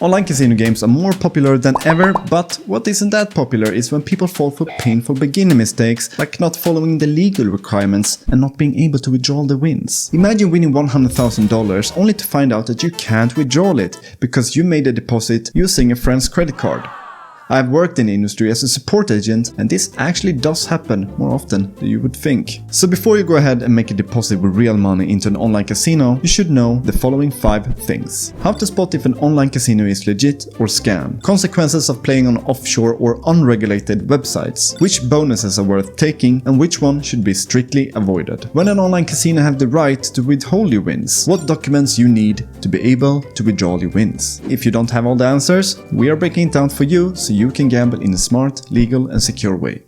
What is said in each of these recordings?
Online casino games are more popular than ever, but what isn't that popular is when people fall for painful beginner mistakes like not following the legal requirements and not being able to withdraw the wins. Imagine winning $100,000 only to find out that you can't withdraw it because you made a deposit using a friend's credit card. I've worked in the industry as a support agent, and this actually does happen more often than you would think. So before you go ahead and make a deposit with real money into an online casino, you should know the following 5 things. How to spot if an online casino is legit or scam. Consequences of playing on offshore or unregulated websites. Which bonuses are worth taking and which one should be strictly avoided. When an online casino have the right to withhold your wins. What documents you need to be able to withdraw your wins. If you don't have all the answers, we are breaking it down for you so you can gamble in a smart, legal and secure way.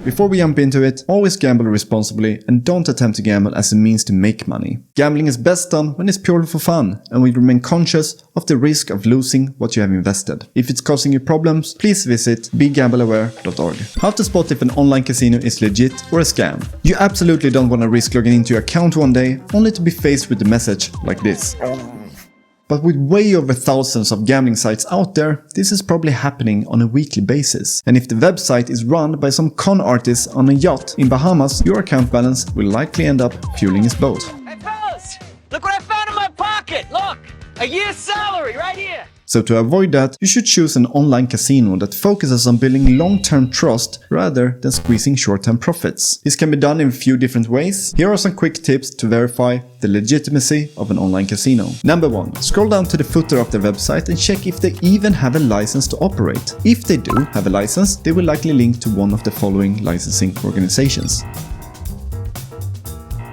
Before we jump into it, always gamble responsibly and don't attempt to gamble as a means to make money. Gambling is best done when it's purely for fun and we remain conscious of the risk of losing what you have invested. If it's causing you problems, please visit begambleaware.org. How to spot if an online casino is legit or a scam. You absolutely don't want to risk logging into your account one day only to be faced with a message like this. But with way over thousands of gambling sites out there, this is probably happening on a weekly basis. And if the website is run by some con artist on a yacht in Bahamas, your account balance will likely end up fueling his boat. Hey fellas, look what I found in my pocket! Look! A year's salary right here! So to avoid that, you should choose an online casino that focuses on building long-term trust rather than squeezing short-term profits. This can be done in a few different ways. Here are some quick tips to verify the legitimacy of an online casino. Number 1. Scroll down to the footer of the website and check if they even have a license to operate. If they do have a license, they will likely link to one of the following licensing organizations.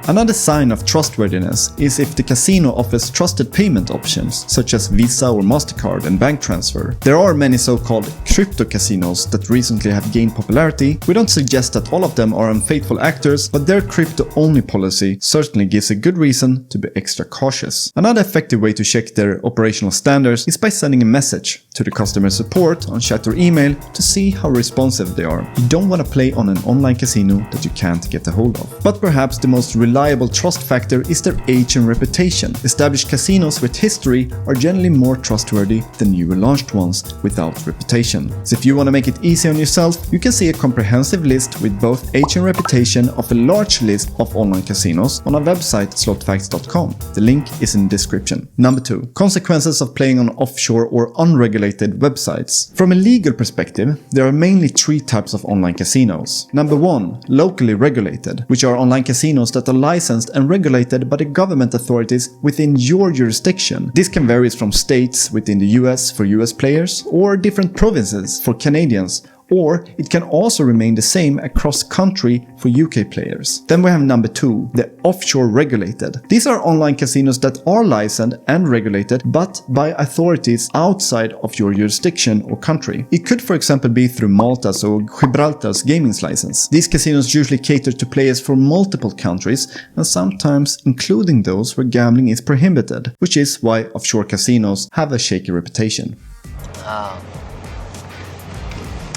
Another sign of trustworthiness is if the casino offers trusted payment options, such as Visa or MasterCard and bank transfer. There are many so-called crypto casinos that recently have gained popularity. We don't suggest that all of them are unfaithful actors, but their crypto-only policy certainly gives a good reason to be extra cautious. Another effective way to check their operational standards is by sending a message to the customer support on chat or email to see how responsive they are. You don't want to play on an online casino that you can't get a hold of. But perhaps the most reliable trust factor is their age and reputation. Established casinos with history are generally more trustworthy than newer launched ones without reputation. So if you want to make it easy on yourself, you can see a comprehensive list with both age and reputation of a large list of online casinos on our website slotfacts.com. The link is in the description. Number 2. Consequences of playing on offshore or unregulated websites. From a legal perspective, there are mainly 3 types of online casinos. Number 1. Locally regulated, which are online casinos that are licensed and regulated by the government authorities within your jurisdiction. This can vary from states within the US for US players or different provinces for Canadians, or it can also remain the same across country for UK players. Then we have number 2, the offshore regulated. These are online casinos that are licensed and regulated but by authorities outside of your jurisdiction or country. It could for example be through Malta's or Gibraltar's gaming license. These casinos usually cater to players from multiple countries and sometimes including those where gambling is prohibited, which is why offshore casinos have a shaky reputation.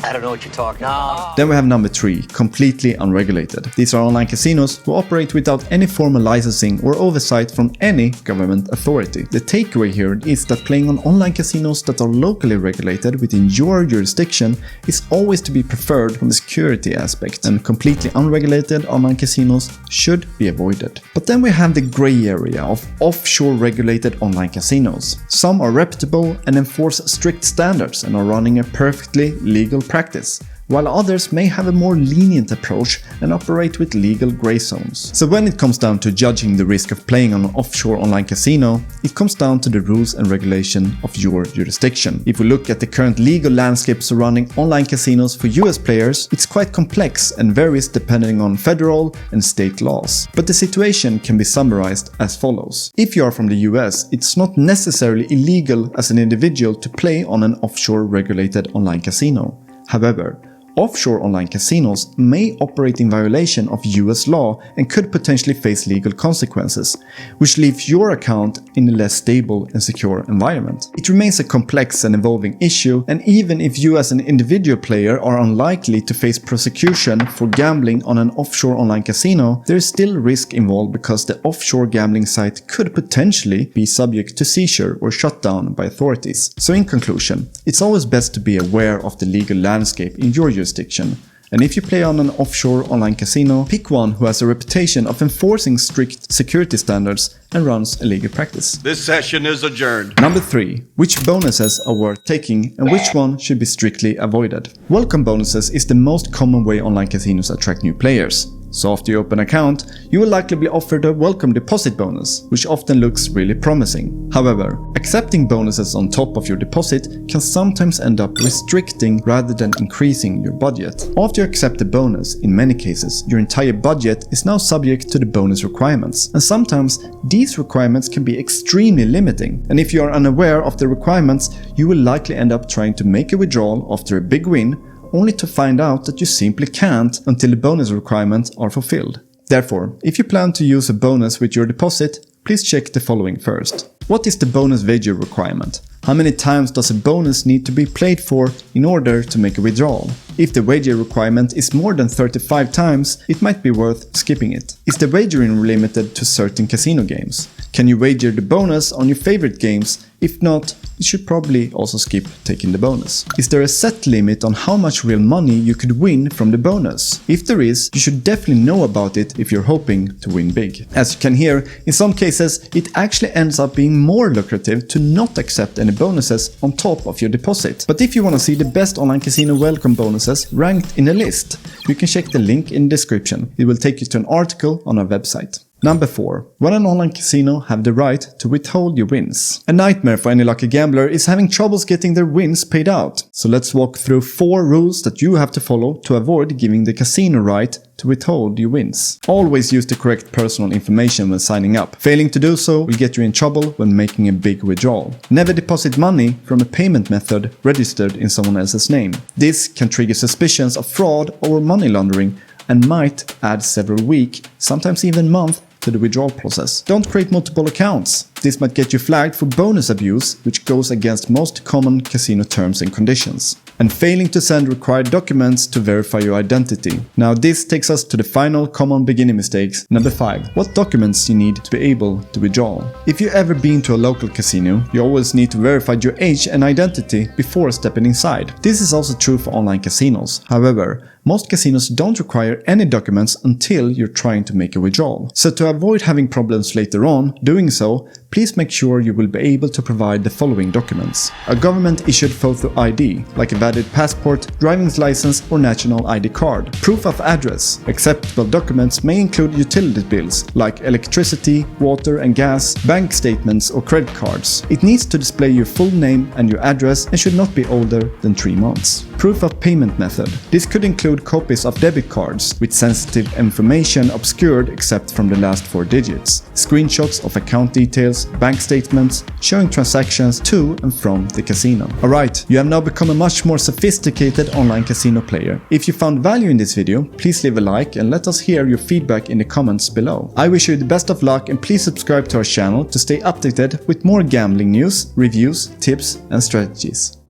I don't know what you're talking about. Then we have number 3, completely unregulated. These are online casinos who operate without any formal licensing or oversight from any government authority. The takeaway here is that playing on online casinos that are locally regulated within your jurisdiction is always to be preferred from the security aspect, and completely unregulated online casinos should be avoided. But then we have the gray area of offshore regulated online casinos. Some are reputable and enforce strict standards and are running a perfectly legal practice, while others may have a more lenient approach and operate with legal gray zones. So when it comes down to judging the risk of playing on an offshore online casino, it comes down to the rules and regulation of your jurisdiction. If we look at the current legal landscape surrounding online casinos for US players, it's quite complex and varies depending on federal and state laws. But the situation can be summarized as follows. If you are from the US, it's not necessarily illegal as an individual to play on an offshore regulated online casino. However, offshore online casinos may operate in violation of US law and could potentially face legal consequences, which leaves your account in a less stable and secure environment. It remains a complex and evolving issue, and even if you as an individual player are unlikely to face prosecution for gambling on an offshore online casino, there is still risk involved because the offshore gambling site could potentially be subject to seizure or shut down by authorities. So in conclusion, it's always best to be aware of the legal landscape in your jurisdiction. And if you play on an offshore online casino, pick one who has a reputation of enforcing strict security standards and runs a legal practice. This session is adjourned. Number 3. Which bonuses are worth taking and which one should be strictly avoided? Welcome bonuses is the most common way online casinos attract new players. So after you open an account, you will likely be offered a welcome deposit bonus, which often looks really promising. However, accepting bonuses on top of your deposit can sometimes end up restricting rather than increasing your budget. After you accept a bonus, in many cases, your entire budget is now subject to the bonus requirements, and sometimes these requirements can be extremely limiting. And if you are unaware of the requirements, you will likely end up trying to make a withdrawal after a big win, only to find out that you simply can't until the bonus requirements are fulfilled. Therefore, if you plan to use a bonus with your deposit, please check the following first. What is the bonus wager requirement? How many times does a bonus need to be played for in order to make a withdrawal? If the wager requirement is more than 35 times, it might be worth skipping it. Is the wagering limited to certain casino games? Can you wager the bonus on your favorite games? If not, you should probably also skip taking the bonus. Is there a set limit on how much real money you could win from the bonus? If there is, you should definitely know about it if you're hoping to win big. As you can hear, in some cases, it actually ends up being more lucrative to not accept any bonuses on top of your deposit. But if you want to see the best online casino welcome bonuses ranked in a list, you can check the link in the description. It will take you to an article on our website. Number 4. When an online casino have the right to withhold your wins. A nightmare for any lucky gambler is having troubles getting their wins paid out. So let's walk through 4 rules that you have to follow to avoid giving the casino right to withhold your wins. Always use the correct personal information when signing up. Failing to do so will get you in trouble when making a big withdrawal. Never deposit money from a payment method registered in someone else's name. This can trigger suspicions of fraud or money laundering and might add several weeks, sometimes even months, to the withdrawal process. Don't create multiple accounts. This might get you flagged for bonus abuse, which goes against most common casino terms and conditions. And failing to send required documents to verify your identity. Now this takes us to the final common beginning mistakes. Number 5. What documents you need to be able to withdraw. If you've ever been to a local casino, you always need to verify your age and identity before stepping inside. This is also true for online casinos. However, most casinos don't require any documents until you're trying to make a withdrawal. So to avoid having problems later on doing so, please make sure you will be able to provide the following documents. A government-issued photo ID, like a valid passport, driving license or national ID card. Proof of address. Acceptable documents may include utility bills, like electricity, water and gas, bank statements or credit cards. It needs to display your full name and your address and should not be older than 3 months. Proof of payment method. This could include copies of debit cards with sensitive information obscured except from the last 4 digits. Screenshots of account details, bank statements showing transactions to and from the casino. Alright, you have now become a much more sophisticated online casino player. If you found value in this video, please leave a like and let us hear your feedback in the comments below. I wish you the best of luck and please subscribe to our channel to stay updated with more gambling news, reviews, tips and strategies.